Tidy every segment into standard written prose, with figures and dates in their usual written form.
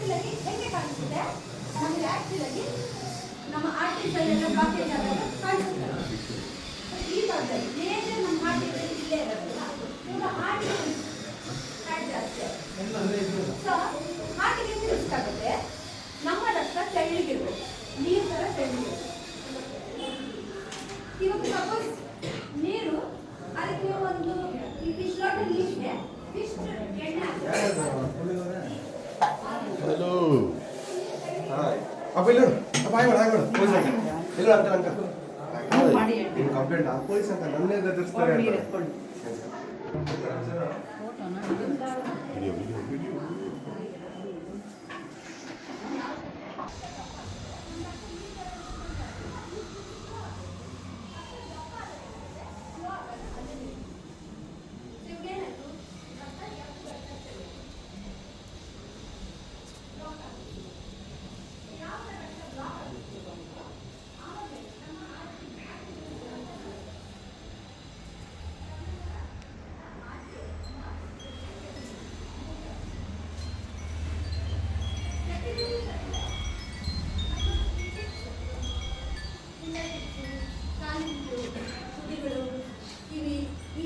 actual ಆಗಿ ಹೆಂಗೆ ಕಾಣಿಸುತ್ತೆ ನಮಗೆ ಆಕ್ಚುಲ್ ಆಗಿ ನಮ್ಮ ಆರ್ಟಿಫಿಷಿಯಲ್ ಬ್ಲಾಕೇಜ್ ಆದಾಗ ಕಾಣಿಸುತ್ತೆ ಈ ಭಾಗದಲ್ಲಿ ಮೇಜರ್ ನಮ್ಮ ಆರ್ಟಿಫಿಷಿಯಲ್ ಇಲ್ಲೇ ಇರೋದಿಲ್ಲ ಇವಾಗ ಆರ್ಟಿಫಿಷಿಯಲ್ ಜಾಸ್ತಿ ಸೊ ಹಾರ್ಟಿಗೆ ರಿಸ್ಕ್ ಆಗುತ್ತೆ ನಮ್ಮ ರಕ್ತ ತೆಳ್ಳಗಿರ್ಬೇಕು ನೀರು ಥರ ತೆಳ್ಳಗಿರ್ಬೇಕು ಇವಾಗ ಸಪೋಸ್ ನೀರು ಅದಕ್ಕೆ ಒಂದು ಈ ಫಿಶ್ ಲೋಟ ನೀರಿಗೆ ಫಿಶ್ ಎಣ್ಣೆ ಹಲೋ ಅಪ್ಪ ಇಲ್ಲ ಅಪ್ಪ ಆಯ್ಬೇಡ ಪೊಲೀಸ್ ಅಂಕ ಇಲ್ಲ ಅಂಕ ನೀನು ಕಂಪ್ಲೇಂಟ್ ಪೊಲೀಸ್ ಅಂತ ನನ್ನೇ ಗದರಿಸ್ತಾರೆ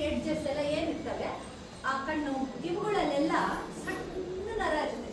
ಎಡ್ಜಸ್ ಎಲ್ಲ ಏನಿರ್ತವೆ ಆ ಕಣ್ಣು ಇವುಗಳಲ್ಲೆಲ್ಲ ಸಣ್ಣ ನರ ಇರುತ್ತೆ